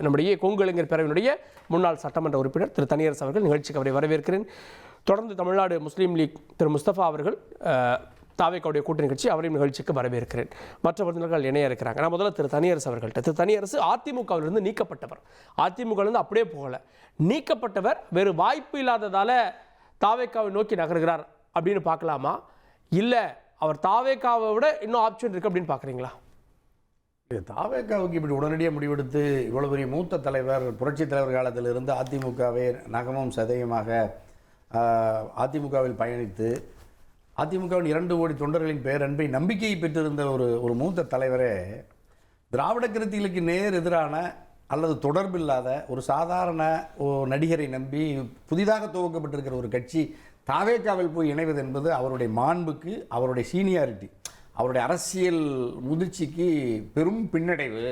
நம்முடைய கொங்கு இளைஞர் பேரவையினுடைய முன்னாள் சட்டமன்ற உறுப்பினர் திரு தனியரசு அவர்கள் நிகழ்ச்சிக்கு அவரை வரவேற்கிறேன். தொடர்ந்து தமிழ்நாடு முஸ்லீம் லீக் திரு முஸ்தபா அவர்கள் தாவேக்காவுடைய கூட்டணி கட்சி அவரையும் நிகழ்ச்சிக்கு வரவேற்கிறேன். மற்ற விருந்தினர்கள் இணைய இருக்கிறாங்க. நான் முதல்ல திரு தனியரசு அவர்கள்ட்ட, திரு தனியரசு அதிமுகவிலிருந்து நீக்கப்பட்டவர், அதிமுகவிலிருந்து அப்படியே போகல, நீக்கப்பட்டவர் வேறு வாய்ப்பு இல்லாததால தாவேக்காவை நோக்கி நகர்கிறார் அப்படின்னு பார்க்கலாமா, இல்லை அவர் தாவேக்காவை விட இன்னும் ஆப்ஷன் இருக்கு அப்படின்னு பார்க்குறீங்களா? தாவேக்காவுக்கு இப்படி உடனடியாக முடிவெடுத்து இவ்வளோ பெரிய மூத்த தலைவர், புரட்சி தலைவர் காலத்திலிருந்து அதிமுகவை நகமும் சதயமாக அதிமுகவில் பயணித்து அதிமுகவின் 2 கோடி தொண்டர்களின் பேரன்பை நம்பிக்கையை பெற்றிருந்த ஒரு மூத்த தலைவரே திராவிட கருத்திகளுக்கு நேர் எதிரான அல்லது தொடர்பில்லாத ஒரு சாதாரண நடிகரை நம்பி புதிதாக துவக்கப்பட்டிருக்கிற ஒரு கட்சி தாவேக்காவில் போய் இணைவது என்பது அவருடைய மாண்புக்கு, அவருடைய சீனியாரிட்டி, அவருடைய அரசியல் முதிர்ச்சிக்கு பெரும் பின்னடைவு.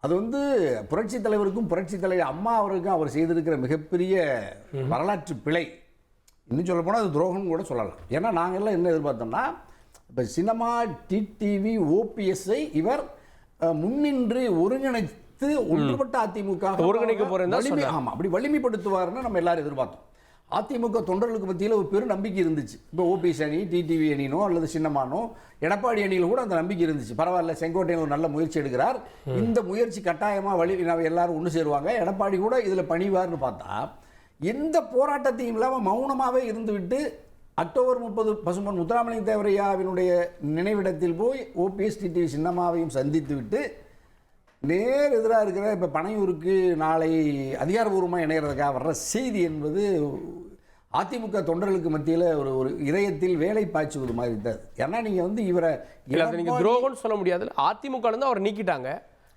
அது புரட்சி தலைவருக்கும் புரட்சி தலைவர் அம்மா அவருக்கும் அவர் செய்திருக்கிற மிகப்பெரிய வரலாற்று பிழை. இன்னும் சொல்ல போனால் அது துரோகம் கூட சொல்லலாம். ஏன்னா நாங்கள் எல்லாம் என்ன எதிர்பார்த்தோம்னா, இப்போ சினிமா, டிடிவி, ஓபிஎஸ்ஐ இவர் முன்னின்று ஒருங்கிணைத்து ஒன்றுபட்ட அதிமுக ஒருங்கிணைக்க போகிறேன், ஆமாம், அப்படி வலிமைப்படுத்துவார்னு நம்ம எல்லாரும் எதிர்பார்த்தோம். அதிமுக தொண்டர்களுக்கு மத்தியில் ஒரு பெரும் நம்பிக்கை இருந்துச்சு. இப்போ ஓபிஎஸ் அணி, டிடிவி அணினோ அல்லது சின்னமானோ எடப்பாடி அணியில் கூட அந்த நம்பிக்கை இருந்துச்சு. பரவாயில்ல, செங்கோட்டையன் ஒரு நல்ல முயற்சி எடுக்கிறார், இந்த முயற்சி கட்டாயமாக எல்லாரும் ஒன்று சேருவாங்க, எடப்பாடி கூட இதில் பணிவார்னு பார்த்தா எந்த போராட்டத்தையும் இல்லாமல் மௌனமாகவே இருந்துவிட்டு அக்டோபர் 30 பசும்பொன் முத்துராமலிங்க தேவரையாவினுடைய நினைவிடத்தில் போய் ஓபிஎஸ், டிடிவி, சின்னம்மாவையும் சந்தித்து விட்டு நேர் எதிராக இருக்கிற இப்போ பனையூருக்கு நாளை அதிகாரபூர்வமாக இணைகிறதுக்காக வர்ற செய்தி என்பது அதிமுக தொண்டர்களுக்கு மத்தியில் ஒரு இதயத்தில் வேலை பாய்ச்சுவது மாதிரி தான். ஏன்னா நீங்கள் இவரை நீங்கள் துரோகம்னு சொல்ல முடியாது. அதிமுகலேருந்து அவர் நீக்கிட்டாங்க,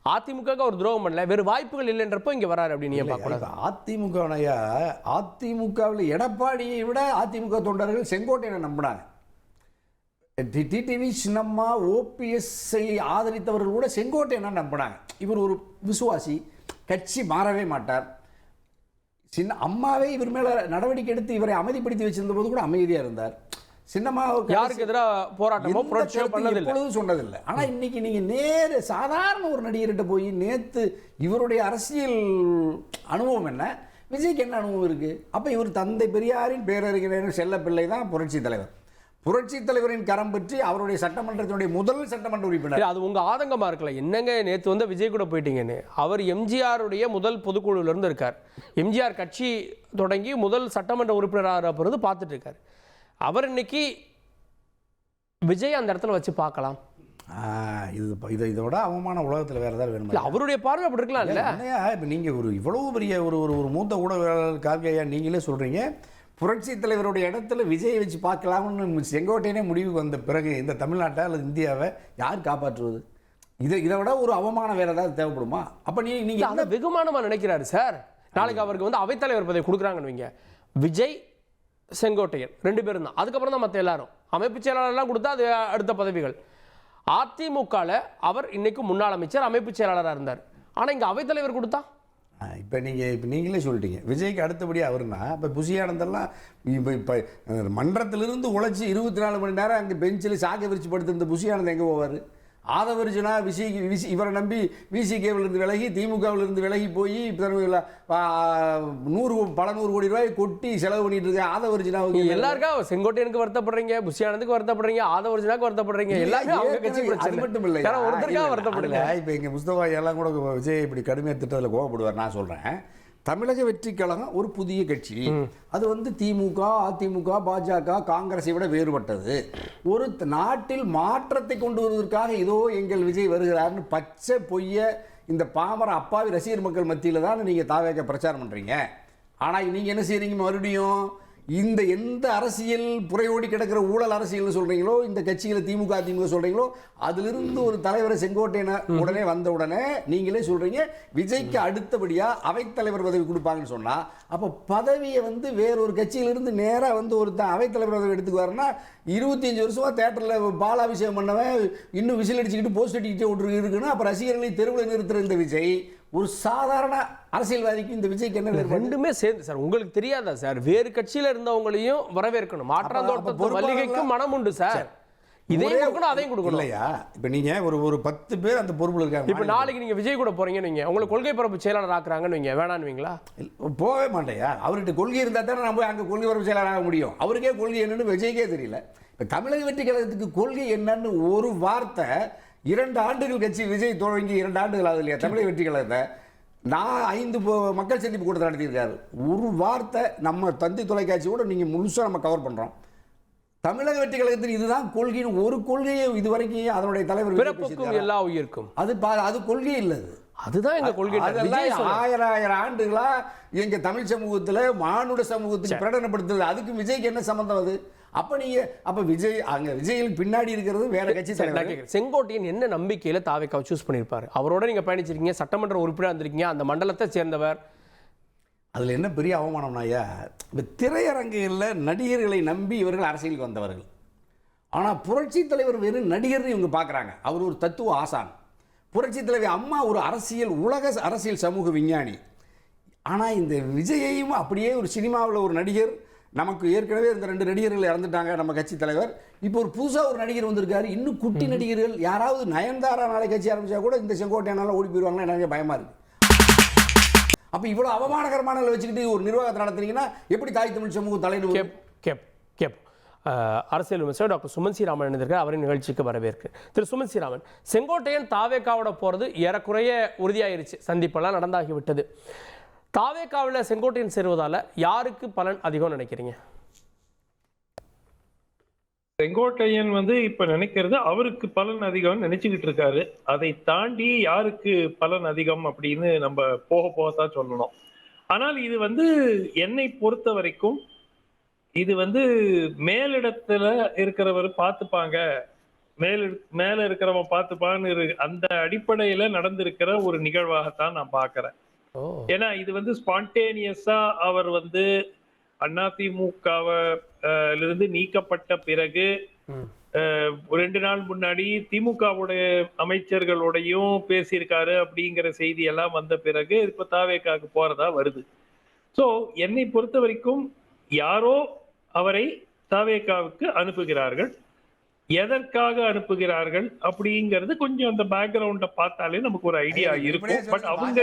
அதிமுக அவர் துரோகம் பண்ணல, வேறு வாய்ப்புகள் இல்லைன்றப்போ இங்கே வராரு அப்படின்னு பார்க்கக்கூடாது. அதிமுகவில் எடப்பாடியை விட அதிமுக தொண்டர்கள் செங்கோட்டையனை நம்பினாங்க. டிடிவி, சின்னம்மா, ஓபிஎஸ்ஐ ஆதரித்தவர்கள் கூட செங்கோட்டையனை நம்பினாங்க. இவர் ஒரு விசுவாசி, கட்சி மாறவே மாட்டார். அம்மாவே இவர் மேல நடவடிக்கை எடுத்து இவரை அமைதிப்படுத்தி வச்சிருந்த போது கூட அமைதியா இருந்தார். சின்னம்மா யாருக்கு எதிராக போராட்டமோ புரட்சியோ பண்ணதில்லை, சொன்னதில்லை. ஆனா இன்னைக்கு நீங்க நேரு சாதாரண ஒரு நடிகர்கிட்ட போய் நேத்து இவருடைய அரசியல் அனுபவம் என்ன, விஜய்க்கு என்ன அனுபவம் இருக்கு? அப்ப இவர் தந்தை பெரியாரின் பேரறிஞர் செல்ல பிள்ளை தான் புரட்சி தலைவர். புரட்சி தலைவரின் கரம் பற்றி அவருடைய சட்டமன்றத்தினுடைய முதல் சட்டமன்ற உறுப்பினர். அது உங்க ஆதங்கமா இருக்கல, என்னங்க நேற்று விஜய் கூட போயிட்டீங்கன்னு. அவர் எம்ஜிஆருடைய முதல் பொதுக்குழுல இருந்து இருக்கார், எம்ஜிஆர் கட்சி தொடங்கி முதல் சட்டமன்ற உறுப்பினராக பிறகு பார்த்துட்டு இருக்கார். அவர் இன்னைக்கு விஜய் அந்த இடத்துல வச்சு பார்க்கலாம். இதோட அவமான உலகத்தில் வேற ஏதாவது வேணுமா? அவருடைய பார்வை அப்படி இருக்கலாம் இல்ல? இப்போ நீங்க இவ்வளவு பெரிய ஒரு மூத்த ஊடகவியலாளர் கார்கையா நீங்களே சொல்றீங்க, புரட்சி தலைவருடைய இடத்துல விஜயை வச்சு பார்க்கலாம்னு செங்கோட்டையனே முடிவுக்கு வந்த பிறகு இந்த தமிழ்நாட்டை அல்லது இந்தியாவை யார் காப்பாற்றுவது? இதை விட ஒரு அவமானம் வேற ஏதாவது தேவைப்படுமா? அப்ப நீங்க அதை வெகுமானமா நினைக்கிறாரு சார். நாளைக்கு அவருக்கு அவைத்தலைவர் பதவி கொடுக்குறாங்கன்னு வைங்க, விஜய், செங்கோட்டையன் 2 பேரும் தான், அதுக்கப்புறம் தான் மற்ற எல்லாரும் அமைப்பு செயலாளர்லாம் கொடுத்தா அது அடுத்த பதவிகள். அதிமுகவில் அவர் இன்னைக்கு முன்னாள் அமைச்சர், அமைப்பு செயலாளராக இருந்தார். ஆனால் இங்கே அவைத்தலைவர் கொடுத்தா இப்போ நீங்களே சொல்லிட்டீங்க விஜய்க்கு அடுத்தபடியாக அவருன்னா, இப்போ புசியானந்தெல்லாம் இப்போ மன்றத்திலிருந்து உழைச்சி 24 மணி நேரம் அங்கே பெஞ்சில் சாக்க விரிச்சு படுத்திருந்த புசியானந்தம் எங்கே போவார்? ஆதவர்ஜுனா இவரை நம்பி விசிகேவிலிருந்து விலகி திமுகவிலிருந்து விலகி போய் பல நூறு கோடி ரூபாய் கொட்டி செலவு பண்ணிட்டு இருக்க ஆதவர்ஜுனாவுக்கு எல்லாருக்கும் செங்கோட்டையனுக்கு வருத்தப்படுறீங்க, புசியானந்துக்கு வருத்தப்படுறீங்க, ஆதவர்ஜுனாக்கு வருத்தப்படுறீங்க, எல்லாருமே அவங்க கட்சி பிரச்சனை மட்டும் இல்லை, ஒருத்தருக்காக வருத்தப்படுங்க. இப்போ எங்கள் முஸ்தபா எல்லாம் கூட விஜய் இப்படி கடுமையாக திட்டத்தில் கோவப்படுவார். நான் சொல்கிறேன், தமிழக வெற்றி கழகம் ஒரு புதிய கட்சி. அது திமுக, அதிமுக, பாஜக, காங்கிரஸை விட வேறுபட்டது. ஒரு நாட்டில் மாற்றத்தை கொண்டு வருவதற்காக இதோ எங்கள் விஜய் வருகிறார்னு பச்சை பொய்ய இந்த பாமர அப்பாவி ரசிகர் மக்கள் மத்தியில் தான் நீங்கள் தாவேக்க பிரச்சாரம் பண்ணுறீங்க. ஆனால் நீங்கள் என்ன செய்கிறீங்க? மறுபடியும் எந்த அரசியல் புறையோடி கிடக்கிற ஊழல் அரசியல் சொல்றீங்களோ, இந்த கட்சிகளை திமுக, அதிமுக சொல்றீங்களோ, அதிலிருந்து ஒரு தலைவரை செங்கோட்டையனை உடனே வந்த உடனே நீங்களே சொல்றீங்க விஜய்க்கு அடுத்தபடியா அவைத்தலைவர் பதவி கொடுப்பாங்கன்னு சொன்னா, அப்ப பதவியை வேறொரு கட்சியிலிருந்து நேரா ஒரு அவைத்தலைவர் பதவி எடுத்துக்குவாருன்னா 25 வருஷமா தியேட்டர்ல பாலாபிஷேகம் பண்ணவன் இன்னும் விசில் அடிச்சுக்கிட்டு போஸ்ட் அடிக்கிட்டே இருக்குன்னு அப்ப ரசிகர்களை தெருவில் நிறுத்துற இந்த விஜய் ஒரு சாதாரண அரசியல்வாதிக்கு இந்த விஜய்க்கு என்ன? ரெண்டுமே சேர்ந்து சார். உங்களுக்கு தெரியாதா சார், வேறு கட்சியில இருந்தவங்களையும் வரவேற்கணும். மாற்றாந்தோட்டத்து மல்லிகைக்கும் மனம் உண்டு சார். இதையும் கொடுக்கணும் அதையும் கொடுக்கணும் இல்லையா? இப்போ நீங்க ஒரு 10 பேர் அந்த பொறுப்புல இருக்காங்க. இப்போ நாளைக்கு நீங்க விஜய் கூட போறீங்கன்னு வைங்க, உங்களுக்கு கொள்கை பரப்பு செயலாளர் ஆக்குறாங்கன்னு வைங்க, வேணான்னுவீங்களா? போகவே மாட்டேயா? அவர்கிட்ட கொள்கை இருந்தா தானே நம்ம போய் அங்கே கொள்கை பரப்பு செயலாளர் ஆக முடியும். அவருக்கே கொள்கை என்னன்னு விஜய்க்கே தெரியல. இப்போ தமிழக வெற்றி கழகத்துக்கு கொள்கை என்னன்னு ஒரு வார்த்தை 2 ஆண்டுகள் கட்சி விஜய் தொடங்கி 2 ஆண்டுகள் ஆகுது இல்லையா தமிழக வெற்றி கழகத்தை. நான் 5 மக்கள் சந்திப்பு கூட்டத்தை நடத்தியிருக்காரு. ஒரு வார்த்தை நம்ம தந்தி தொலைக்காட்சி கூட நீங்கள் முழுசாக நம்ம கவர் பண்ணுறோம். தமிழக வெற்றி கழகத்தில் இதுதான் கொள்கைன்னு ஒரு கொள்கையை இதுவரைக்கும் அதனுடைய தலைவர் பிறப்புக்கும் எல்லா உயிருக்கும் அது கொள்கை இல்லை. அதுதான் எங்க கொள்கை. ஆயிரம் ஆண்டுகளா எங்க தமிழ் சமூகத்தில் மானுட சமூகத்துக்கு பிரகடனப்படுத்துறது. அதுக்கு விஜய்க்கு என்ன சம்பந்தம்? அது அப்ப விஜய் அங்க விஜய்க்கு பின்னாடி இருக்கிறது வேற கட்சி தலைவர். செங்கோட்டையன் என்ன நம்பிக்கையில தாவேக்காவை சூஸ் பண்ணியிருப்பாரு? அவரோட நீங்க பயணிச்சிருக்கீங்க, சட்டமன்ற உறுப்பினர் இருந்திருக்கீங்க, அந்த மண்டலத்தை சேர்ந்தவர். அதில் என்ன பெரிய அவமானம்னா ஐயா, இப்போ திரையரங்குகளில் நடிகர்களை நம்பி இவர்கள் அரசியலுக்கு வந்தவர்கள். ஆனால் புரட்சி தலைவர் வெறும் நடிகர்னு இவங்க பார்க்குறாங்க. அவர் ஒரு தத்துவ ஆசான். புரட்சி தலைவர் அம்மா ஒரு உலக அரசியல் சமூக விஞ்ஞானி. ஆனால் இந்த விஜயையும் அப்படியே ஒரு சினிமாவில் ஒரு நடிகர். நமக்கு ஏற்கனவே இந்த 2 நடிகர்கள் இறந்துட்டாங்க நம்ம கட்சி தலைவர். இப்போ ஒரு புதுசாக ஒரு நடிகர் வந்திருக்காரு. இன்னும் குட்டி நடிகர்கள் யாராவது நயன்தாரா நாளை கட்சி ஆரம்பித்தா கூட இந்த செங்கோட்டையனால ஓடி போயிடுவாங்கன்னா எனக்கு பயமாக இருக்குது. அப்போ இவ்வளோ அவமானகரமான வச்சுக்கிட்டு ஒரு நிர்வாகத்தை நடத்துறீங்கன்னா எப்படி தாய் தமிழ் சமூக தலைவர்? அரசியல் விமர்சகர் டாக்டர் சுமன் ஸ்ரீராமன் இருந்திருக்கார். அவரின் நிகழ்ச்சிக்கு வரவேற்கு. திரு சுமன் ஸ்ரீராமன், செங்கோட்டையன் தாவேக்காவோட போகிறது ஏறக்குறைய உறுதியாயிருச்சு, சந்திப்பெல்லாம் நடந்தாகிவிட்டது. தாவேக்காவில் செங்கோட்டையன் சேருவதால யாருக்கு பலன் அதிகம் நினைக்கிறீங்க? செங்கோட்டையன் இப்ப நினைக்கிறது அவருக்கு பலன் அதிகம் நினைச்சுக்கிட்டு இருக்காரு. அதை தாண்டி யாருக்கு பலன் அதிகம் அப்படின்னு நம்ம போக போகத்தான் சொல்லணும். ஆனால் இது என்னை பொறுத்த வரைக்கும் இது மேலிடத்துல இருக்கிறவர் பார்த்துப்பாங்க, மேல இருக்கிறவன் பார்த்துப்பான்னு அந்த அடிப்படையில நடந்திருக்கிற ஒரு நிகழ்வாகத்தான் நான் பார்க்கிறேன். ஏன்னா இது ஸ்பான்டேனியஸா அவர் அதிமுகவிலிருந்து நீக்கப்பட்ட பிறகு 2 நாள் முன்னாடி திமுகவுடைய அமைச்சர்களோடையும் பேசியிருக்காரு அப்படிங்கிற செய்தி எல்லாம் வந்த பிறகு இப்ப தாவேக்காவுக்கு போறதா வருது. சோ என்னை பொறுத்த வரைக்கும் யாரோ அவரை தாவேக்காவுக்கு அனுப்புகிறார்கள். எதற்காக அனுப்புகிறார்கள் அப்படிங்கிறது கொஞ்சம் அந்த பேக்ரவுண்ட பார்த்தாலே நமக்கு ஒரு ஐடியா இருக்கும். பட் அவங்க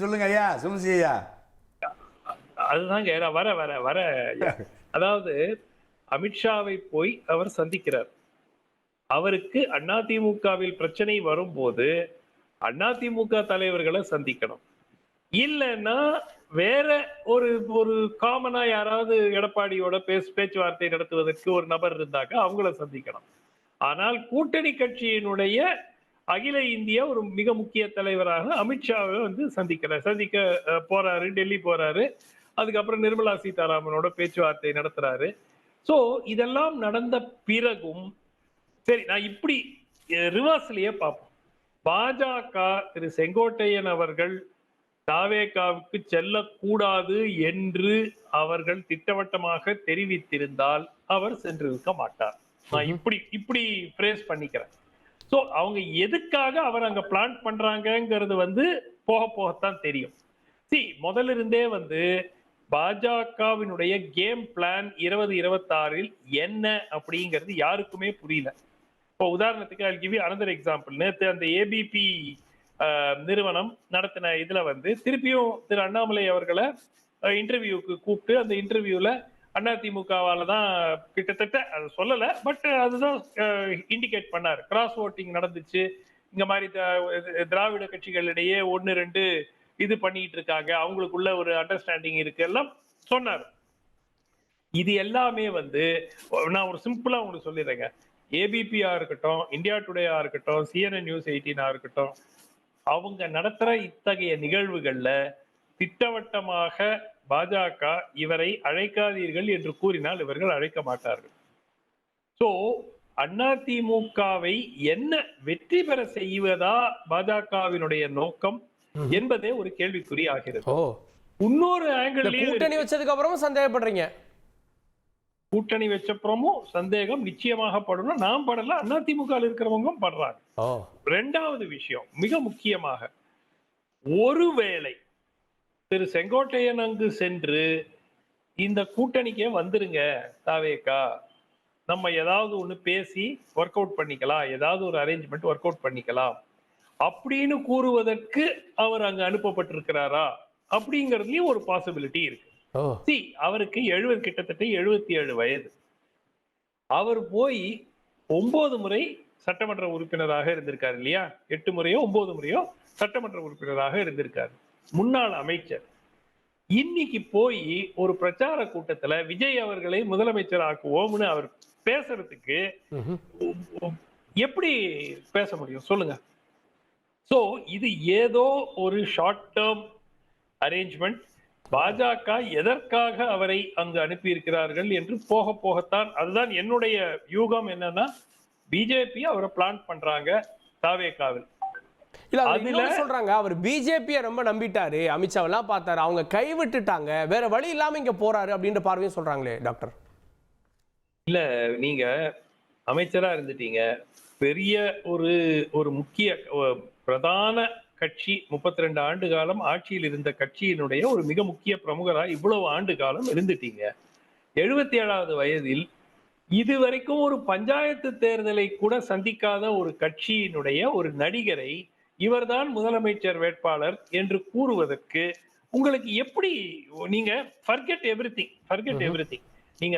சொல்லுங்க ஐயா, சுமசி ஐயா. அதுதாங்க வர அதாவது அமித்ஷாவை போய் அவர் சந்திக்கிறார். அவருக்கு அதிமுகவில் பிரச்சனை வரும்போது அதிமுக தலைவர்களை சந்திக்கணும். இல்லைன்னா வேற ஒரு காமனா யாராவது எடப்பாடியோட பேச்சுவார்த்தை நடத்துவதற்கு ஒரு நபர் இருந்தாக்க அவங்கள சந்திக்கணும். ஆனால் கூட்டணி கட்சியினுடைய அகில இந்திய ஒரு மிக முக்கிய தலைவராக அமித்ஷாவை சந்திக்க போறாரு, டெல்லி போறாரு. அதுக்கப்புறம் நிர்மலா சீதாராமனோட பேச்சுவார்த்தை நடத்துறாரு. சோ இதெல்லாம் நடந்த பிறகும் சரி, நான் இப்படி ரிவர்ஸ்லயே பார்ப்போம். பாஜக திரு செங்கோட்டையன் அவர்கள் தாவேகாவுக்கு செல்லக்கூடாது என்று அவர்கள் திட்டவட்டமாக தெரிவித்திருந்தால் அவர் சென்றிருக்க மாட்டார். நான் இப்படி பிரேஸ் பண்ணிக்கிறேன். சோ அவங்க எதுக்காக அவர் அங்க பிளான் பண்றாங்கிறது போக போகத்தான் தெரியும். முதல்ல இருந்தே பாஜகவினுடைய கேம் பிளான் 2026 என்ன அப்படிங்கிறது யாருக்குமே புரியல. இப்போ உதாரணத்துக்கு I'll give you another example. நேத்து அந்த ஏபிபி நிறுவனம் நடத்தின இதுல திருப்பியும் திரு அண்ணாமலை அவர்களை இன்டர்வியூக்கு கூப்பிட்டு அந்த இன்டர்வியூல அதிமுகவால தான் கிட்டத்தட்ட அது சொல்லல, பட் அதுதான் இண்டிகேட் பண்ணாரு. கிராஸ் ஓட்டிங் நடந்துச்சு, இங்க மாதிரி திராவிட கட்சிகளிடையே 1-2 இது பண்ணிட்டு இருக்காங்க, அவங்களுக்குள்ள ஒரு அண்டர்ஸ்டாண்டிங் இருக்கு எல்லாம் சொன்னார். இது எல்லாமே நான் ஒரு சிம்பிளா உங்களுக்கு சொல்லிடுறேங்க. ஏபிபியா இருக்கட்டும், இந்தியா டுடேயா இருக்கட்டும், CNN News 18 இருக்கட்டும், அவங்க நடத்துற இத்தகைய நிகழ்வுகள்ல திட்டவட்டமாக பாஜக இவரை அழைக்காதீர்கள் என்று கூறினால் இவர்கள் அழைக்க மாட்டார்கள். சோ அதிமுகவை என்ன வெற்றி பெற செய்வதா பாஜகவினுடைய நோக்கம் என்பதே ஒரு கேள்விக்குறி ஆகிறது. இன்னொரு ஆங்கிள் கூட்டணி வச்சதுக்கு அப்புறமும் சந்தேகப்படுறீங்க? கூட்டணி வச்சப்புறமும் சந்தேகம் நிச்சயமாக படணும். நாம் படல, அதிமுக இருக்கிறவங்க படுறாங்க. 2வது விஷயம் மிக முக்கியமாக, ஒருவேளை திரு செங்கோட்டையன் அங்கு சென்று இந்த கூட்டணிக்கே வந்துருங்க தாவேகா, நம்ம ஏதாவது ஒண்ணு பேசி ஒர்க் அவுட் பண்ணிக்கலாம், ஏதாவது ஒரு அரேஞ்ச்மெண்ட் ஒர்க் அவுட் பண்ணிக்கலாம் அப்படின்னு கூறுவதற்கு அவர் அங்க அனுப்பப்பட்டிருக்கிறாரா அப்படிங்கிறதுலயும் ஒரு பாசிபிலிட்டி இருக்கு. அவருக்கு கிட்டத்தட்ட 77 வயது. அவர் போய் 9 முறை சட்டமன்ற உறுப்பினராக இருந்திருக்காரு இல்லையா? 8 முறையோ 9 முறையோ சட்டமன்ற உறுப்பினராக இருந்திருக்காரு. முன்னாள் அமைச்சர். இன்னைக்கு போய் ஒரு பிரச்சார கூட்டத்துல விஜய் அவர்களை முதலமைச்சர் ஆக்குவோம்னு அவர் பேசுறதுக்கு எப்படி பேச முடியும் சொல்லுங்க? சோ இது ஏதோ ஒரு ஷார்ட் டேர்ம் அரேஞ்ச்மெண்ட். பாஜக எதற்காக அவரை அங்கு அனுப்பியிருக்கிறார்கள் என்று போக போகத்தான். அதுதான் என்னுடைய யூகம். என்னன்னா பிஜேபி அவரை பிளான் பண்றாங்க தாவேகாவில். இல்ல சொல்றாங்க அவர் பிஜேபியை ரொம்ப நம்பிட்டாரு, அமித்ஷாவெல்லாம் பார்த்தாரு, அவங்க கைவிட்டுட்டாங்க, வேற வழி இல்லாம இங்க போறாரு அப்படின்ற பார்வையும் சொல்றாங்களே டாக்டர். இல்ல நீங்க அமைச்சரா இருந்துட்டீங்க, பெரிய ஒரு முக்கிய பிரதான கட்சி, 32 ஆண்டு காலம் ஆட்சியில் இருந்த கட்சியினுடைய ஒரு மிக முக்கிய பிரமுகரா இவ்வளவு ஆண்டு காலம் இருந்துட்டீங்க. 77வது வயதில் இதுவரைக்கும் ஒரு பஞ்சாயத்து தேர்தலை கூட சந்திக்காத ஒரு கட்சியினுடைய ஒரு நடிகரை இவர்தான் முதலமைச்சர் வேட்பாளர் என்று கூறுவதற்கு உங்களுக்கு எப்படி? நீங்க ஃபர்கெட் எவ்ரிதிங். நீங்க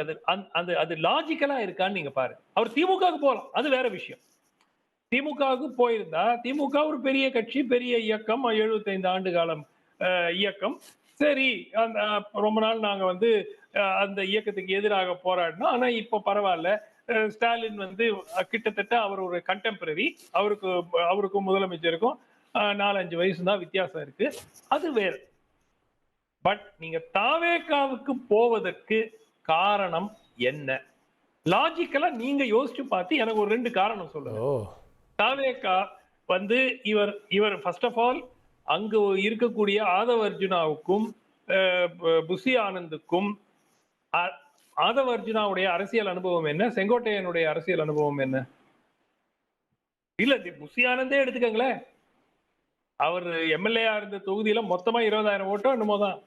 அது லாஜிக்கலா இருக்கான்னு நீங்க பாருங்க. அவர் திமுகவுக்கு போகலாம், அது வேற விஷயம். திமுகவுக்கு போயிருந்தா, திமுக ஒரு பெரிய கட்சி, பெரிய இயக்கம், 75 ஆண்டு காலம் இயக்கம். சரி, ரொம்ப நாள் நாங்க அந்த இயக்கத்துக்கு எதிராக போராடினோம். ஆனா இப்ப பரவாயில்ல, ஸ்டாலின் கிட்டத்தட்ட அவர் ஒரு கண்டெம்பரரி, அவருக்கும் முதலமைச்சருக்கும் 4-5 வயசு தான் வித்தியாசம் இருக்கு, அது வேறு. பட் நீங்க தாவேகாவுக்கு போவதற்கு காரணம் என்ன? லாஜிக்கலா நீங்க யோசிச்சு பார்த்து எனக்கு ஒரு 2 காரணம் சொல்லுங்க. தாவேகா இவர் ஃபர்ஸ்ட் ஆஃப் ஆல் அங்கு இருக்கக்கூடிய ஆதவ அர்ஜுனாவுக்கும் புசி ஆனந்துக்கும், ஆதவ அர்ஜுனாவுடைய அரசியல் அனுபவம் என்ன, செங்கோட்டையனுடைய அரசியல் அனுபவம் என்ன? இல்ல புசி ஆனந்தே எடுத்துக்கங்களேன், அவர் எம்எல்ஏ இருந்த தொகுதியில மொத்தமா 20,000 ஓட்டோ என்னமோ தான்.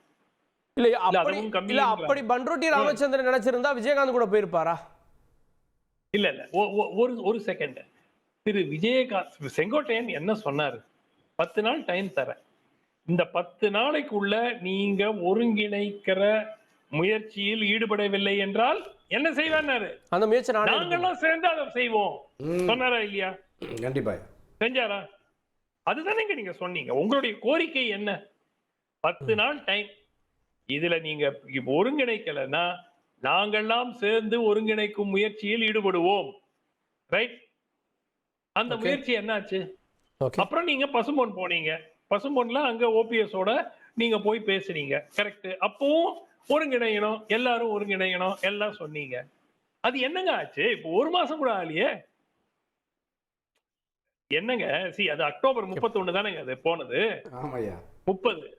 இல்ல அப்படி பன்ருட்டி ராமச்சந்திரன் நினைச்சிருந்தா விஜயகாந்த் கூட போயிருப்பாரா? இல்ல ஒரு செகண்ட். திரு விஜயகாந்த், செங்கோட்டையன் என்ன சொன்னாரு? 10 நாள் டைம் தரேன், இந்த 10 நாளைக்குள்ள நீங்க ஒருங்கிணைக்கிற முயற்சியில் ஈடுபடவில்லை என்றால் என்ன செய்வாரு? அந்த முயற்சி நாங்கெல்லாம் சேர்ந்து அதை செய்வோம் சொன்னாரா இல்லையா? கண்டிப்பா செஞ்சாரா? அதுதானே நீங்க சொன்னீங்க. உங்களுடைய கோரிக்கை என்ன? 10 நாள் டைம், இதுல நீங்க ஒருங்கிணைக்கலன்னா நாங்கெல்லாம் சேர்ந்து ஒருங்கிணைக்கும் முயற்சியில் ஈடுபடுவோம். ரைட்? அந்த முயற்சி என்னாச்சு? அப்புறம் நீங்க பசும்பொன் போனீங்க. பசும்பொன்ல அங்க ஓபிஎஸோட நீங்க போய் பேசுறீங்க. கரெக்ட். அப்பவும் ஒருங்கிணையணும், எல்லாரும் ஒருங்கிணையணும் எல்லாம் சொன்னீங்க. அது என்னங்க ஆச்சு? இப்போ 1 மாசம் கூட ஆகலையே. என்னங்க? அது அக்டோபர் 31 தானேங்க அது போனது. ஆமாய்யா 30.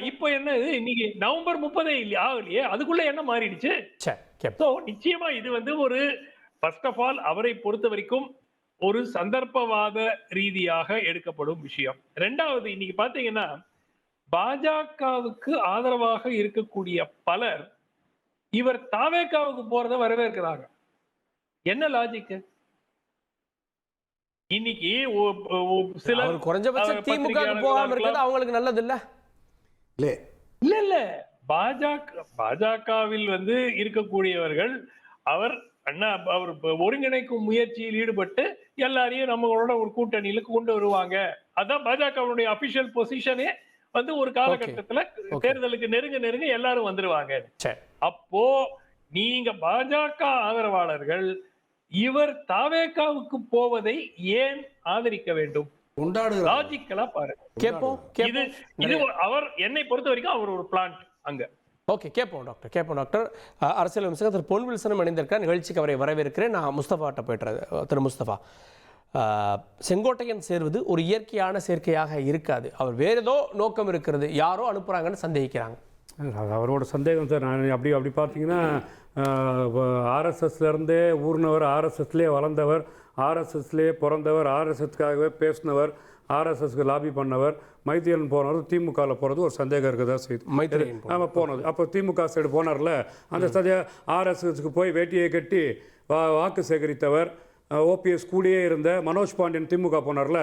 இப்போ என்ன இன்னைக்கு நவம்பர் 30 ஆகலையே, அதுக்குள்ள என்ன மாறிடுச்சு? நிச்சயமா இது ஒரு ஃபர்ஸ்ட் ஆஃப் ஆல் அவரை பொறுத்த வரைக்கும் ஒரு சந்தர்ப்பவாத ரீதியாக எடுக்கப்படும் விஷயம். 2வது, இன்னைக்கு பாத்தீங்கன்னா பாஜகவுக்கு ஆதரவாக இருக்கக்கூடிய பலர் இவர் தாவேகாவுக்கு போறதை வரவேற்கிறாங்க. என்ன லாஜிக்? இன்னைக்கு சில குறைஞ்சபட்சம் திமுக போகாம இருக்கிறது அவங்களுக்கு நல்லது இல்ல. இல்ல பாஜகவில் இருக்கக்கூடியவர்கள் அவர் ஒருங்கிணைக்கும் முயற்சியில் ஈடுபட்டு எல்லாரையும் நம்மளோட ஒரு கூட்டணியில கொண்டு வருவாங்க. அதான் பாஜகவுடைய அபிஷியல் பொசிஷனே ஒரு காலகட்டத்துல தேர்தலுக்கு நெருங்க எல்லாரும் வந்துருவாங்க. அப்போ நீங்க பாஜக ஆதரவாளர்கள் இவர் தாவேகாவுக்கு போவதை ஏன் ஆதரிக்க வேண்டும்? லாஜிக்கலா பாருங்க. இது அவர் என்னை பொறுத்த வரைக்கும் அவர் ஒரு பிளான்ட் அங்க. ஓகே, கேட்போம் டாக்டர். அரசியல் விமர்சகர் திரு பொன் வில்சனும் இணைந்திருக்க நிகழ்ச்சிக்கு அவரை வரவேற்கிறேன். நான் முஸ்தபாட்ட போய்ட்டுறது. திரு முஸ்தபா, செங்கோட்டையன் சேர்வது ஒரு இயற்கையான சேர்க்கையாக இருக்காது, அவர் வேற ஏதோ நோக்கம் இருக்கிறது, யாரோ அனுப்புறாங்கன்னு சந்தேகிக்கிறாங்க. அவரோட சந்தேகம் சார். நான் அப்படி பார்த்தீங்கன்னா ஆர்எஸ்எஸ்லேருந்தே ஊர்னவர், ஆர்எஸ்எஸ்லேயே வளர்ந்தவர், ஆர்எஸ்எஸ்லேயே பிறந்தவர், ஆர்எஸ்எஸ்க்காகவே பேசினவர், ஆர்எஸ்எஸ்க்கு லாபி பண்ணவர். மைத்திரன் போனவர் திமுகவில் போகிறது ஒரு சந்தேகம் இருக்குதா செய்து போனது. அப்போ திமுக சைடு போனார்ல, அந்த சந்தேகம் ஆர்எஸ்எஸ்க்கு போய் வேட்டியை கட்டி வாக்கு சேகரித்தவர், ஓபிஎஸ் கூடயே இருந்த மனோஜ் பாண்டியன் திமுக போனார்ல,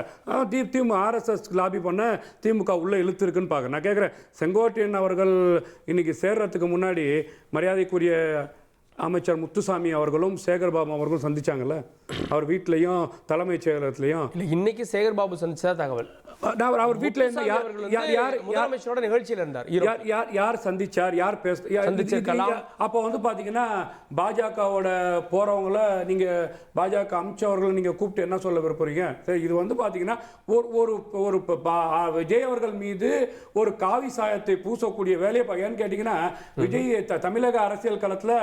திமுக ஆர்எஸ்எஸ் லாபி பண்ண திமுக உள்ளே இழுத்துருக்குன்னு பார்க்குறேன். நான் கேட்குறேன், செங்கோட்டையன் அவர்கள் இன்னைக்கு சேர்றதுக்கு முன்னாடி மரியாதைக்குரிய அமைச்சர் முத்துசாமி அவர்களும் சேகர்பாபு அவர்களும் சந்திச்சாங்கல்ல, அவர் வீட்லையும் தலைமைச் செயலகத்திலையும். இல்லை, இன்னைக்கு சேகர்பாபு சந்திச்சதா தகவல். அவர் வீட்டில் இருந்து முதலமைச்சரோட நிகழ்ச்சியில் இருந்தார். யார் சந்திச்சார், யார் சந்திச்சிருக்கலாம். அப்போ வந்து பார்த்தீங்கன்னா பாஜகவோட போறவங்கள நீங்க பாஜக அமைச்சவர்களை நீங்க கூப்பிட்டு என்ன சொல்ல விரும்புறீங்க? சரி, இது வந்து பார்த்தீங்கன்னா ஒரு ஒரு விஜய் அவர்கள் மீது ஒரு காவி சாயத்தை பூசக்கூடிய வேலையை ஏன்னு கேட்டீங்கன்னா, விஜய் தமிழக அரசியல் களத்தில்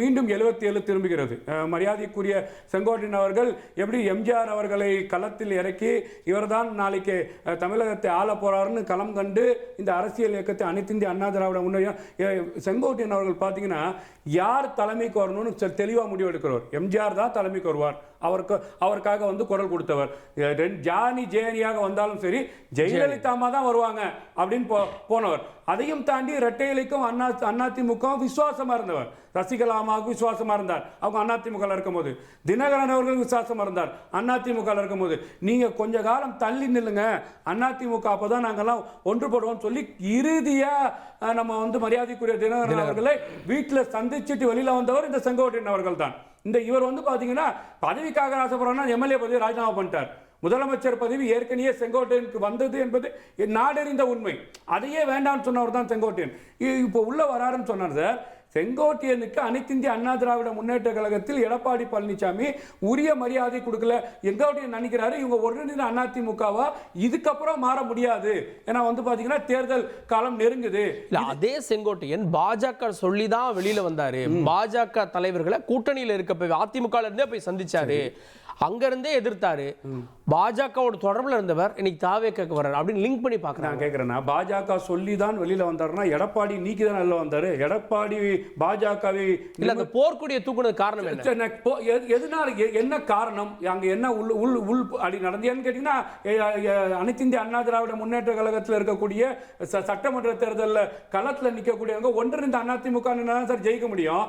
மீண்டும் 77 திரும்புகிறது. மரியாதைக்குரிய செங்கோட்டையன் அவர்கள் எப்படி எம்ஜிஆர் அவர்களை களத்தில் இறக்கி இவர்தான் நாளைக்கு தமிழகத்தை ஆள போறாருன்னு களம் கண்டு இந்த அரசியல் இயக்கத்தை அனைத்து இந்திய அண்ணா திராவிட முன்னேற்றம், செங்கோட்டையன் அவர்கள் பார்த்தீங்கன்னா யார் தலைமைக்கு வரணும்னு தெளிவாக முடிவு எடுக்கிறவர். எம்ஜிஆர் தான் தலைமைக்கு வருவார், அவருக்காக வந்து குரல் கொடுத்தவர். ஜானி ஜேனியாக வந்தாலும் சரி ஜெயலலிதா தான் வருவாங்க அப்படின்னு போனவர். அதையும் தாண்டி இரட்டை இலைக்கும் அதிமுக விசுவாசமா இருந்தவர். சசிகலாமாவுக்கு விசுவாசமா இருந்தார் அவங்க அதிமுக இருக்கும்போது. தினகரன் அவர்கள் விசுவாசமா இருந்தார் அதிமுக இருக்கும்போது. நீங்க கொஞ்ச காலம் தள்ளி நில்லுங்க, அதிமுக அப்பதான் நாங்கெல்லாம் ஒன்றுபடுவோம் சொல்லி இறுதியா நம்ம வந்து மரியாதைக்குரிய தினகரன் அவர்களை வீட்டில் சந்திச்சுட்டு வெளியில வந்தவர் இந்த செங்கோட்டையன் அவர்கள் தான். இந்த இவர் வந்து பாத்தீங்கன்னா பதவிக்காக ஆசைப்படுறா எம்எல்ஏ பதவி ராஜினாமா பண்ணிட்டார். முதலமைச்சர் பதவி ஏற்கனவே செங்கோட்டையனுக்கு வந்தது என்பது நாடறிந்த உண்மை. அதையே வேண்டாம்னு சொன்னவர் தான் செங்கோட்டையன். இப்போ உள்ள வராருன்னு சொன்னார் சார். செங்கோட்டையனுக்கு அனைத்து இந்திய அண்ணா திராவிட முன்னேற்ற கழகத்தில் எடப்பாடி பழனிசாமி உரிய மரியாதை கொடுக்கல. செங்கோட்டையன் நினைக்கிறாரு இவங்க ஒருங்கிணைந்த அதிமுகவா இதுக்கப்புறம் மாற முடியாது, ஏன்னா வந்து பாத்தீங்கன்னா தேர்தல் காலம் நெருங்குது. அதே செங்கோட்டையன் பாஜக சொல்லிதான் வெளியில வந்தாரு. பாஜக தலைவர்களை கூட்டணியில் இருக்க அதிமுக இருந்தே போய் சந்திச்சாரு, அங்க இருந்தே எதிர்த்தாரு. பாஜகவோட தொடர்புல இருந்தவர் இன்னைக்கு தாவேக்கு வர்றாரு அப்படின்னு லிங்க் பண்ணி பார்க்கறேன். நான் கேட்கிறேன்னா பாஜக சொல்லி தான் வெளியில வந்தாருன்னா எடப்பாடி நீக்கி தான் வெளில வந்தாரு. எடப்பாடி பாஜகவை இல்ல அந்த போர்க்குடியை தூக்குனது காரணம் என்ன? எதனால என்ன காரணம், அங்க என்ன உள் அடி நடந்தேன்னு கேட்டீங்கன்னா, அனைத்து இந்திய அண்ணா திராவிட முன்னேற்ற கழகத்தில் இருக்கக்கூடிய சட்டமன்ற தேர்தலில் களத்தில் நிற்கக்கூடியவங்க ஒன்றிணைந்த அதிமுக சார் ஜெயிக்க முடியும்.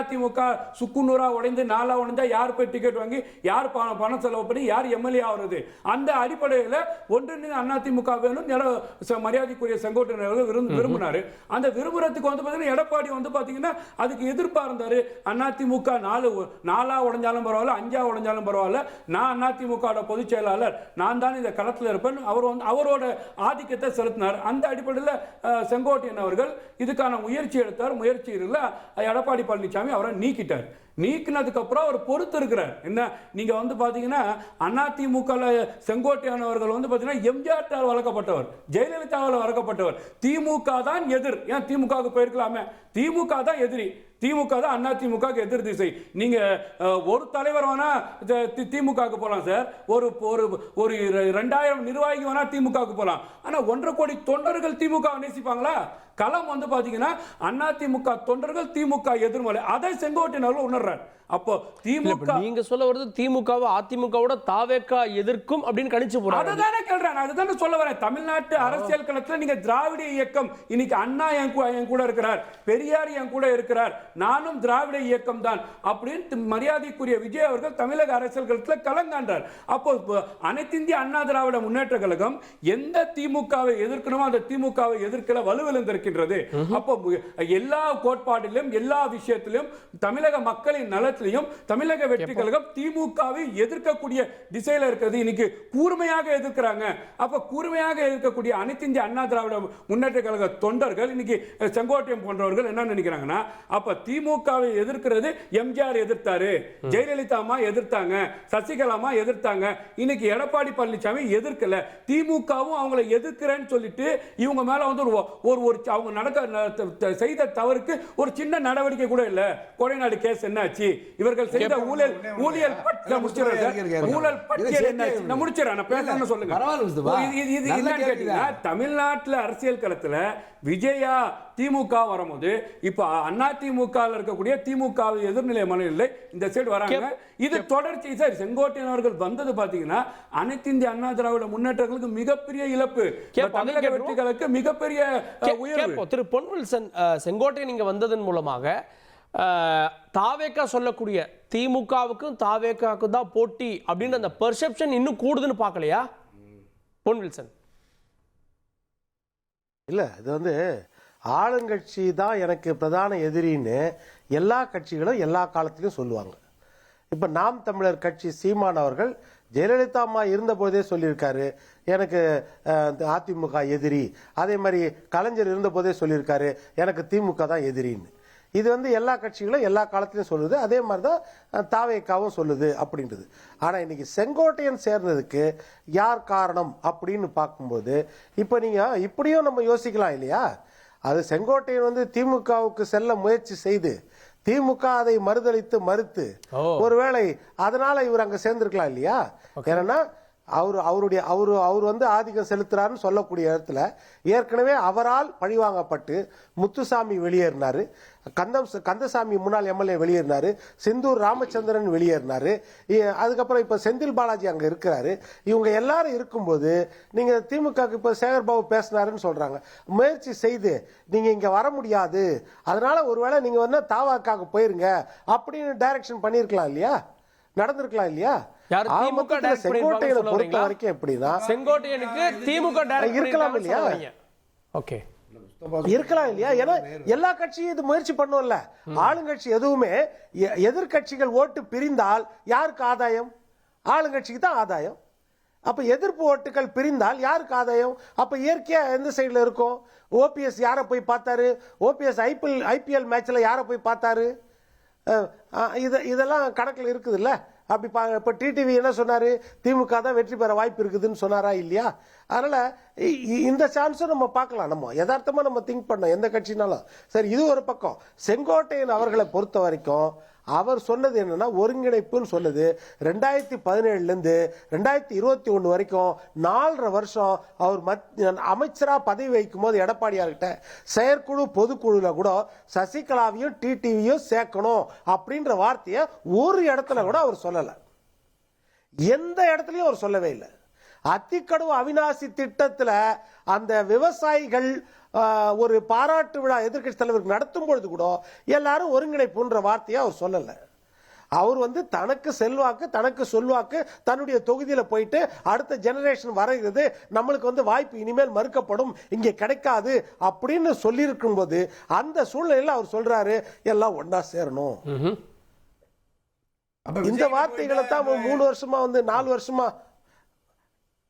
அதிமுக சுக்குநூறா உடைந்து நாளா உடைஞ்சா யார் போய் டிக்கெட் வாங்கி யார் பணம் செலவு பண்ணி யார் எம்எல்ஏ ஆகிறது? அந்த அடிப்படையில் ஒன்றிணைந்த அதிமுக வேணும் மரியாதைக்குரிய செங்கோட்டையன் விரும்பினாரு. அந்த விரும்புறதுக்கு வந்து பார்த்தீங்கன்னா எடப்பாடி வந்து பார்த்தீங்கன்னா அதுக்கு எதிர்ப்பா இருந்தாரு. அதிமுக நாலா உடைஞ்சாலும் பரவாயில்ல, 5 உடைஞ்சாலும் பரவாயில்ல, நான் அதிமுக பொதுச் செயலாளர், நான் தான் இந்த களத்தில் இருப்பேன், அவரோட ஆதிக்கத்தை செலுத்தினார். அந்த அடிப்படையில் செங்கோட்டையன் அவர்கள் இதுக்கான முயற்சி எடுத்தார். முயற்சியில் எடப்பாடி பழனிசாமி அவரை நீக்கிட்டார். நீக்கினதுக்கு அப்புறம் அவர் பொறுத்து இருக்கிறார். என்ன நீங்க வந்து பாத்தீங்கன்னா அதிமுக செங்கோட்டையன் அவர்கள் வந்து பாத்தீங்கன்னா எம்ஜிஆர் வளர்க்கப்பட்டவர், ஜெயலலிதாவால் வளர்க்கப்பட்டவர். திமுக தான் எதிர். ஏன் திமுகவுக்கு போயிருக்கலாமே? திமுக தான் எதிரி. திமுக தான் அதிமுக எதிர் திசை. நீங்க ஒரு தலைவர் வேணா திமுக போலாம் சார், ஒரு 2000 நிர்வாகி வேணா திமுக போலாம். ஆனா 1.5 கோடி தொண்டர்கள் திமுக நேசிப்பாங்களா? களம் வந்து பாத்தீங்கன்னா அதிமுக தொண்டர்கள் திமுக எதிர்மலை. அதை செங்கோட்டையன் அவர்கள் உணர்றார். அப்போ திமுக நீங்க சொல்ல வருது திமுகவை அதிமுகவோட தாவேக்கா எதிர்க்கும் அப்படின்னு கணிச்சு போறாங்க. அதுதானே கேள்றேன், அதுதானே சொல்ல வரேன். தமிழ்நாட்டு அரசியல் களத்துல நீங்க திராவிட இயக்கம், இன்னைக்கு அண்ணா என் கூட இருக்கிறார், பெரியார் என் கூட இருக்கிறார், நானும் திராவிட இயக்கம் தான் அப்படின்னு மரியாதைக்குரிய விஜய் அவர்கள் தமிழக அரசியல் களத்துல கலங்காண்டார். அப்போ அனைத்து இந்திய அண்ணா திராவிட முன்னேற்ற கழகம் எந்த திமுகவை எதிர்க்கணுமோ அந்த திமுகவை எதிர்க்கல வலுவிழந்திருக்கின்றது. அப்போ எல்லா கோட்பாட்டிலும் எல்லா விஷயத்திலும் தமிழக மக்களின் நலத்திலும் தமிழக வெற்றி கழகம் திமுகவை எதிர்க்கக்கூடிய திசையில் இருக்கிறது. இன்னைக்கு கூர்மையாக எதிர்க்கிறாங்க. அப்ப கூர்மையாக எதிர்க்கக்கூடிய அனைத்து இந்திய அண்ணா திராவிட முன்னேற்ற கழக தொண்டர்கள் இன்னைக்கு செங்கோட்டையன் போன்றவர்கள் என்ன நினைக்கிறாங்கன்னா, அப்ப திமுகவை எதிர்க்கிறது எம்ஜிஆர் எதிர்த்தாரு, ஜெயலலிதா அம்மா எதிர்த்தாங்க, சசிகலா அம்மா எதிர்த்தாங்க, இன்னைக்கு எடப்பாடி பழனிசாமி எதிர்க்கல, திமுகவும் அவங்களை எதிர்க்கிறேன்னு சொல்லிட்டு இவங்க மேல வந்து ஒரு அவங்க நடக்க செய்த தவறுக்கு ஒரு சின்ன நடவடிக்கை கூட இல்ல. கொடைநாடு கேஸ் என்னாச்சு? இவர்கள் செய்த ஊழல் பட்டியல் என்னாச்சு? நான் முடிச்சிடறேன், நான் பேசணும்னு சொல்லுங்க. இது என்னன்னு கேட்டீங்கன்னா, தமிழ்நாட்டில் அரசியல் களத்துல விஜயா திமுக வரும்போது இப்ப அதிமுக இருக்கக்கூடிய திமுக எதிர்நிலை மனநிலை இந்த சைடு வராங்க. இது தொடர்ச்சி. சார் செங்கோட்டையன் அவர்கள் வந்தது பாத்தீங்கன்னா அனைத்து இந்திய அண்ணா திராவிட முன்னேற்றங்களுக்கு மிகப்பெரிய இழப்பு, தமிழக வெற்றிகளுக்கு மிகப்பெரிய உயர்வு. திரு பொன்வல்சன், செங்கோட்டையன் நீங்க வந்ததன் மூலமாக தாவேக்கா சொல்லக்கூடிய திமுகவுக்கும் தாவேக்காவுக்கும் தான் போட்டி அப்படின்ற அந்த பெர்செப்ஷன் இன்னும் கூடுதுன்னு பார்க்கலையா பொன் வில்சன்? இல்லை, இது வந்து ஆளுங்கட்சி தான் எனக்கு பிரதான எதிரின்னு எல்லா கட்சிகளும் எல்லா காலத்திலையும் சொல்லுவாங்க. இப்போ நாம் தமிழர் கட்சி சீமான் அவர்கள் ஜெயலலிதா அம்மா இருந்தபோதே சொல்லியிருக்காரு எனக்கு அதிமுக எதிரி. அதே மாதிரி கலைஞர் இருந்தபோதே சொல்லியிருக்காரு எனக்கு திமுக தான் எதிரின்னு. இது வந்து எல்லா கட்சிகளும் எல்லா காலத்திலையும் சொல்லுது. அதே மாதிரி தான் தாவேக்காவும் சொல்லுது அப்படின்றது. ஆனால் இன்னைக்கு செங்கோட்டையன் சேர்ந்ததுக்கு யார் காரணம் அப்படின்னு பார்க்கும்போது இப்போ நீங்கள் இப்படியும் நம்ம யோசிக்கலாம் இல்லையா? அது செங்கோட்டையன் வந்து திமுகவுக்கு செல்ல முயற்சி செய்து திமுக அதை மறுத்து ஒருவேளை அதனால இவர் அங்க சேர்ந்திருக்கலாம் இல்லையா? ஏன்னா அவர் வந்து ஆதிக்கம் செலுத்துறாருன்னு சொல்லக்கூடிய இடத்துல ஏற்கனவே அவரால் பழிவாங்கப்பட்டு முத்துசாமி வெளியேறினாரு, கந்தசாமி முன்னாள் எம்எல்ஏ வெளியேறினாரு, செந்தூர் ராமச்சந்திரன் வெளியேறினாரு, அதுக்கப்புறம் இப்ப செந்தில் பாலாஜி அங்க இருக்கிறாரு. இவங்க எல்லாரும் இருக்கும்போது நீங்க திமுக இப்ப சேகர்பாபு பேசினாருன்னு சொல்றாங்க. முயற்சி செய்து நீங்க இங்க வர முடியாது, அதனால ஒருவேளை நீங்க வந்து தாவாக்காக போயிருங்க அப்படின்னு டைரக்ஷன் பண்ணிருக்கலாம் இல்லையா? நடந்திருக்கலாம் இல்லையா? செங்கோட்டையனை பொறுத்த வரைக்கும் எப்படின்னா செங்கோட்டையனுக்கு திமுக இருக்கலாம் இல்லையா? ஓகே, இருக்கலாம் இல்லையா? ஏன்னா எல்லா கட்சியும் இது முயற்சி பண்ணும்ல. ஆளுங்கட்சி எதுவுமே எதிர்கட்சிகள் ஓட்டு பிரிந்தால் யாருக்கு ஆதாயம்? ஆளுங்கட்சிக்கு தான் ஆதாயம். அப்ப எதிர்ப்பு ஓட்டுகள் பிரிந்தால் யாருக்கு ஆதாயம்? அப்ப இயற்கையா எந்த சைடுல இருக்கும்? ஓபிஎஸ் யாரை போய் பார்த்தாரு? ஓபிஎஸ் ஐபிஎல் மேட்ச்ல யாரை போய் பார்த்தாரு? இதெல்லாம் கணக்கில் இருக்குதுல்ல. அப்படி இப்போ டிடிவி என்ன சொன்னாரு? திமுக தான் வெற்றி பெற வாய்ப்பு இருக்குதுன்னு சொன்னாரா இல்லையா? அதனால இந்த சான்ஸும் நம்ம பார்க்கலாம். நம்ம யதார்த்தமா நம்ம திங்க் பண்ணோம் எந்த கட்சினாலும் சரி. இது ஒரு பக்கம். செங்கோட்டையன் அவர்களை பொறுத்த வரைக்கும் அவர் சொன்னது என்னன்னா ஒருங்கிணைப்புன்னு சொன்னது 2017 2021 வரைக்கும் 4.5 வருஷம் அவர் அமைச்சரா பதவி வைக்கும் போது எடப்பாடியார்கிட்ட செயற்குழு பொதுக்குழுல கூட சசிகலாவையும் டிடிவியும் சேர்க்கணும் அப்படின்ற வார்த்தையை ஒரு இடத்துல கூட அவர் சொல்லல. எந்த இடத்துலயும் அவர் சொல்லவே இல்லை. அத்திக்கடவு அவிநாசி திட்டத்துல அந்த விவசாயிகள் ஒரு பாராட்டு விழா எதிர்கட்சி தலைவருக்கு நடத்தும் பொழுது கூட எல்லாரும் ஒருங்கிணைப்புன்ற வார்த்தையை அவர் சொல்லல. அவர் வந்து தனக்கு செல்வாக்கு, தனக்கு சொல்வாக்கு, தன்னுடைய தொகுதியில போயிட்டு அடுத்த ஜெனரேஷன் வரைகிறது, நம்மளுக்கு வந்து வாய்ப்பு இனிமேல் மறுக்கப்படும், இங்கே கிடைக்காது அப்படின்னு சொல்லியிருக்கும் போது அந்த சூழ்நிலையில் அவர் சொல்றாரு எல்லாம் ஒன்னா சேரணும். இந்த வார்த்தைகளை தான் 3 வருஷமா வந்து 4 வருஷமா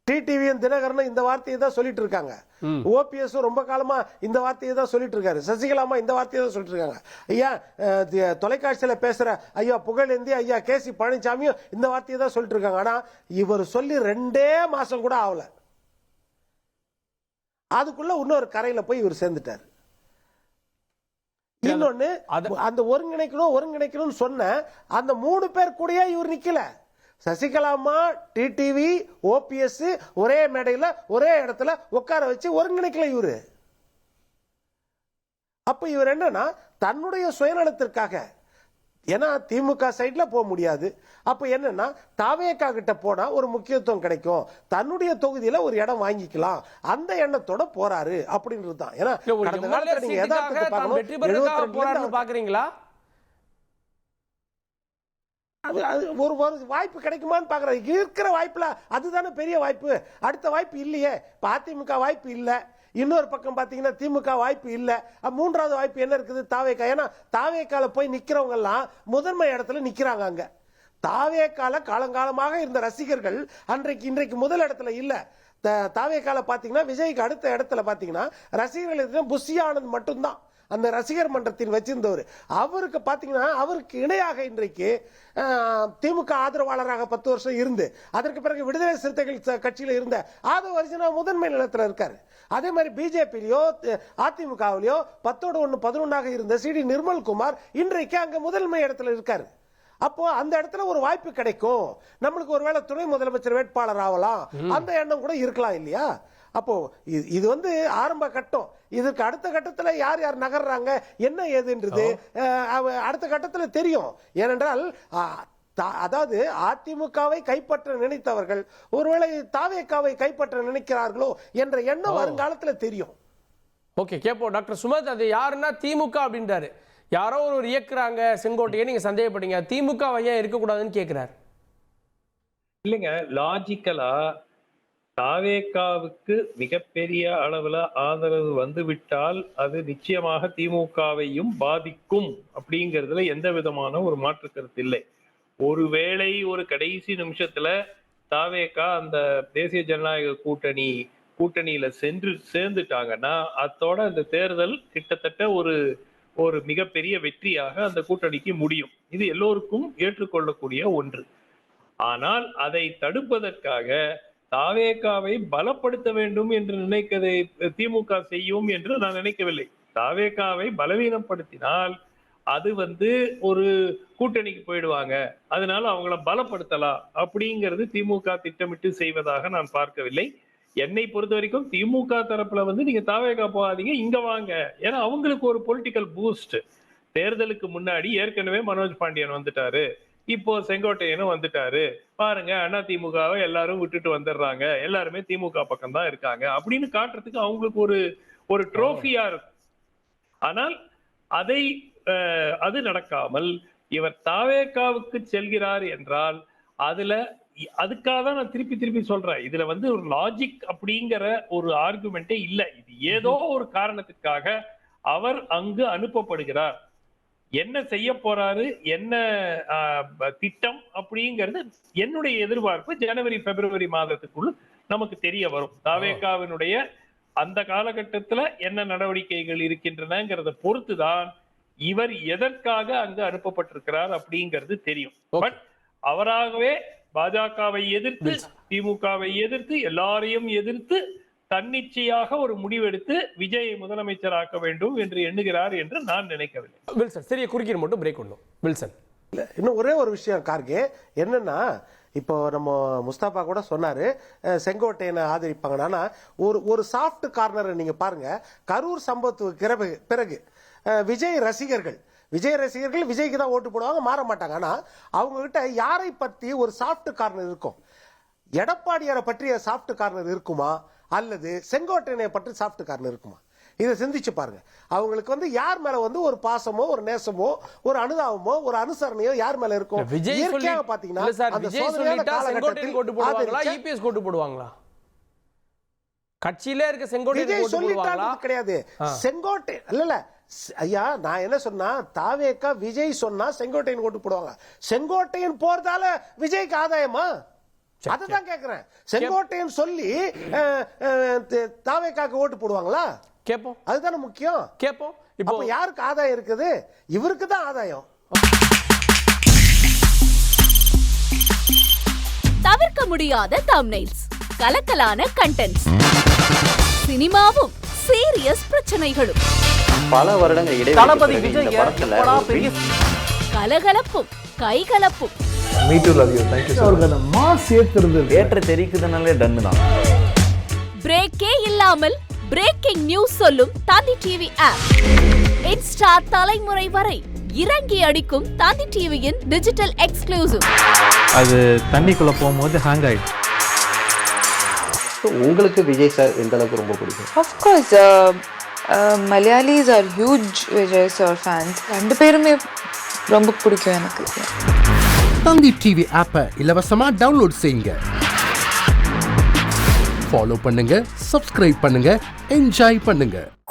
டிடிவியும் தினகரனும் இந்த வார்த்தையை தான் சொல்லிட்டு இருக்காங்க. ஓபிஎஸ் ரொம்ப காலமா இந்த வார்த்தையை தான் சொல்லிட்டு இருக்காரு. சசிகலாமா இந்த வார்த்தையை தான் சொல்லிட்டு இருக்காங்க. ஐயா தொலைக்காட்சியில பேசுற ஐயா புகழேந்தி, ஐயா கேசி பழனிசாமியும் இந்த வார்த்தையை தான் சொல்லிட்டு இருக்காங்க. ஆனா இவர் சொல்லி 2 மாசம் கூட ஆகல, அதுக்குள்ள இன்னொரு கரையில போய் இவர் சேர்ந்துட்டாரு. இன்னொன்னு அந்த ஒருங்கிணைக்கணும் சொன்ன அந்த 3 பேர் கூடயே இவர் நிக்கல. சசிகலாமா, டிடிவி, ஓபிஎஸ் ஒரே மேடையில் ஒரே இடத்துல உட்கார வச்சு ஒருங்கிணைக்கல இவரு. அப்ப இவர் என்னன்னா தன்னுடைய சுயநலத்திற்காக, ஏன்னா திமுக சைட்ல போக முடியாது, அப்ப என்னன்னா தாவேக்கா கிட்ட போனா ஒரு முக்கியத்துவம் கிடைக்கும், தன்னுடைய தொகுதியில ஒரு இடம் வாங்கிக்கலாம், அந்த எண்ணத்தோட போறாரு அப்படின்றது தான். ஏன்னா கடந்த காலத்துல நீங்க யதார்த்தத்தை பார்க்கணும். பாக்குறீங்களா? ஒரு வாய்ப்பு கிடைக்குமான்னு பாக்குற இருக்கிற வாய்ப்புல அதுதானே பெரிய வாய்ப்பு. அடுத்த வாய்ப்பு இல்லையே. அதிமுக வாய்ப்பு இல்ல, இன்னொரு பக்கம் பாத்தீங்கன்னா திமுக வாய்ப்பு இல்ல, 3வது வாய்ப்பு என்ன இருக்குது? தாவேக்கா. ஏன்னா தாவேக்கால போய் நிக்கிறவங்க எல்லாம் முதன்மை இடத்துல நிக்கிறாங்க. அங்க தாவேக்கால காலங்காலமாக இருந்த ரசிகர்கள் இன்றைக்கு முதல் இடத்துல இல்ல. தாவேக்கால பாத்தீங்கன்னா விஜய்க்கு அடுத்த இடத்துல பாத்தீங்கன்னா ரசிகர்கள் புஷி ஆனந்த் மட்டும்தான் அந்த ரசிகர் மன்றத்தில் வச்சிருந்தவர். அவருக்கு பாத்தீங்கன்னா அவருக்கு இணையாக இன்றைக்கு திமுக ஆதரவாளராக 10 வருஷம் இருந்து அதற்கு பிறகு விடுதலை சிறுத்தைகள் கட்சியில இருந்த ஆதவ அர்ஜுனா முதன்மை நிலத்தில் இருக்காரு. அதே மாதிரி பிஜேபியிலயோ அதிமுகவிலயோ 10-1 11 இருந்த சிடி நிர்மல்குமார் இன்றைக்கு அங்க முதன்மை இடத்துல இருக்காரு. அப்போ அந்த இடத்துல ஒரு வாய்ப்பு கிடைக்கும், நம்மளுக்கு ஒருவேளை துணை முதலமைச்சர் வேட்பாளர் ஆகலாம், அந்த எண்ணம் கூட இருக்கலாம் இல்லையா? அப்போ இது வந்து ஆரம்ப கட்டம். இதுக்கு அடுத்த கட்டத்தில் யார் யார் நகர்றாங்க என்ன ஏதுன்றது அடுத்த கட்டத்தில் தெரியும். ஏனென்றால் அதாவது அதிமுகவை கைப்பற்ற நினைத்தவர்கள் ஒருவேளை தாவேக்காவை கைப்பற்ற நினைக்கிறார்களோ என்ற எண்ணம் வருங்காலத்தில் தெரியும். ஓகே, கேப்போம் டாக்டர் சுமத். அது யாருன்னா திமுக அப்படின்றாரு. யாரோ ஒரு இயக்குறாங்க செங்கோட்டையை, நீங்க சந்தேகப்படுறீங்க, திமுக ஏன் இருக்கக்கூடாதுன்னு கேட்கிறார். இல்லைங்க, லாஜிக்கலா தாவேகாவுக்கு மிகப்பெரிய அளவுல ஆதரவு வந்துவிட்டால் அது நிச்சயமாக திமுகவையும் பாதிக்கும் அப்படிங்கிறதுல எந்த விதமான ஒரு மாற்று கருத்து இல்லை. ஒருவேளை ஒரு கடைசி நிமிஷத்துல தாவேகா அந்த தேசிய ஜனநாயக கூட்டணியில சென்று சேர்ந்துட்டாங்கன்னா அதோட அந்த தேர்தல் கிட்டத்தட்ட ஒரு மிகப்பெரிய வெற்றியாக அந்த கூட்டணிக்கு முடியும். இது எல்லோருக்கும் ஏற்றுக்கொள்ளக்கூடிய ஒன்று. ஆனால் அதை தடுப்பதற்காக தாவேகாவை பலப்படுத்த வேண்டும் என்று நினைக்கதை திமுக செய்யும் என்று நான் நினைக்கவில்லை. தாவேகாவை பலவீனப்படுத்தினால் அது ஒரு கூட்டணிக்கு போயிடுவாங்க, அதனால அவங்கள பலப்படுத்தலாம் அப்படிங்கிறது திமுக திட்டமிட்டு செய்வதாக நான் பார்க்கவில்லை. என்னை பொறுத்த வரைக்கும் திமுக தரப்புல நீங்க தாவேகா போகாதீங்க, இங்க வாங்க. ஏன்னா அவங்களுக்கு ஒரு பொலிட்டிக்கல் பூஸ்ட். தேர்தலுக்கு முன்னாடி ஏற்கனவே மனோஜ் பாண்டியன் வந்துட்டாரு, இப்போ செங்கோட்டையனும் வந்துட்டாரு, பாருங்க அண்ணா திமுகவை எல்லாரும் விட்டுட்டு வந்துடுறாங்க, எல்லாருமே திமுக பக்கம் தான் இருக்காங்க அப்படின்னு காட்டுறதுக்கு அவங்களுக்கு ஒரு ட்ரோஃபியா இருக்கும். ஆனால் அது நடக்காமல் இவர் தாவேகாவுக்கு செல்கிறார் என்றால் அதுக்காக தான் நான் திருப்பி சொல்றேன். இதுல ஒரு லாஜிக் அப்படிங்கிற ஒரு ஆர்குமெண்டே இல்லை. இது ஏதோ ஒரு காரணத்துக்காக அவர் அங்கு அனுப்பப்படுகிறார். என்ன செய்ய போறாரு, என்ன திட்டம் அப்படிங்கிறது என்னுடைய எதிர்பார்ப்பு ஜனவரி பிப்ரவரி மாதத்துக்குள் நமக்கு தெரிய வரும். தாவேகாவினுடைய அந்த காலகட்டத்துல என்ன நடவடிக்கைகள் இருக்கின்றனங்கிறத பொறுத்துதான் இவர் எதற்காக அங்கு அனுப்பப்பட்டிருக்கிறார் அப்படிங்கிறது தெரியும். பட் அவராகவே பாஜகவை எதிர்த்து, திமுகவை எதிர்த்து, எல்லாரையும் எதிர்த்து தன்னிச்சையாக ஒரு முடிவெடுத்து விஜயை முதலமைச்சராக்க வேண்டும் என்று எண்ணுகிறார் என்று நான் நினைக்கவில்லை. வில்சன், சரிய குறுக்கீடு மட்டும் பிரேக் பண்ணணும். வில்சன், இன்னும் ஒரே ஒரு விஷயம் கார்கே, என்னன்னா இப்போ நம்ம முஸ்தாபா கூட சொன்னாரு செங்கோட்டையனை ஆதரிப்பாங்கன்னா, ஒரு சாஃப்ட் கார்னரை நீங்க பாருங்க. கரூர் சம்பவத்துக்கு பிறகு விஜய் ரசிகர்கள் விஜய்க்கு தான் ஓட்டு போடுவாங்க, மாற மாட்டாங்க. ஆனா அவங்க கிட்ட யாரை பற்றி ஒரு சாஃப்ட் கார்னர் இருக்கும்? எடப்பாடியாரை பற்றிய சாஃப்ட் கார்னர் இருக்குமா, அல்லது செங்கோட்டையனை பற்றி சாஃப்ட் கார்னர் இருக்குமா? இதை சிந்திச்சு பாருங்க. அவங்களுக்கு யார் மேல ஒரு பாசமோ, ஒரு நேசமோ, ஒரு அனுதாபமோ, ஒரு அனுசரணையோ யார் மேல இருக்கும்? இயற்கையாக பாத்தீங்கன்னா கட்சியில இருக்க செங்கோட்டையன் கிடையாது. செங்கோட்டை இல்ல ஐயா, நான் என்ன சொன்னா, தாவேகா விஜய் சொன்னா செங்கோட்டையன் ஓட்டு போடுவாங்க. செங்கோட்டையன் போறதால விஜய்க்கு ஆதாயமா? அதுதான் கேக்குறேன். செங்கோட்டையன் சொல்லி தாவேகாக்கு ஓட்டு போடுவாங்களா? கேப்போம். அதுதானே முக்கியம். கேப்போம். இப்போ யாருக்கு ஆதாயம் இருக்குது? இவருக்கு தான் ஆதாயம். தவிர்க்க முடியாத தம்ப்நெயில்ஸ், கலக்கலான கண்டென்ட்ஸ், சினிமாவும் சீரியஸ் பிரச்சனைகளும், பல வருடங்கள் இடைவெளி கலகலப்பும் கைகலப்பும், ஏற்ற தெரிக்குதுனாலே டன்னு தான். பிரேக்கே இல்லாமல் பிரேக்கிங் நியூஸ் சொல்லும் தந்தி டிவி ஆப். இன்ஸ்டா தலைமுறை வரை இறங்கி அடிக்கும் தந்தி டிவியின் டிஜிட்டல் எக்ஸ்க்ளூசிவ். அது தண்ணிக்குள்ள போகும்போது ஹேங் ஆயிடுச்சு. உங்களுக்கு விஜய் சார் எந்த அளவுக்கு ரொம்ப பிடிக்கும்? Of course, Malayalis are huge Vijay sir fans. ரெண்டு பேருமே ரொம்ப பிடிக்கும் எனக்கு. தந்தி டிவி ஆப்பை இலவசமா டவுன்லோட் செய்யுங்க, ஃபாலோ பண்ணுங்க, சப்ஸ்கிரைப் பண்ணுங்க, என்ஜாய் பண்ணுங்க.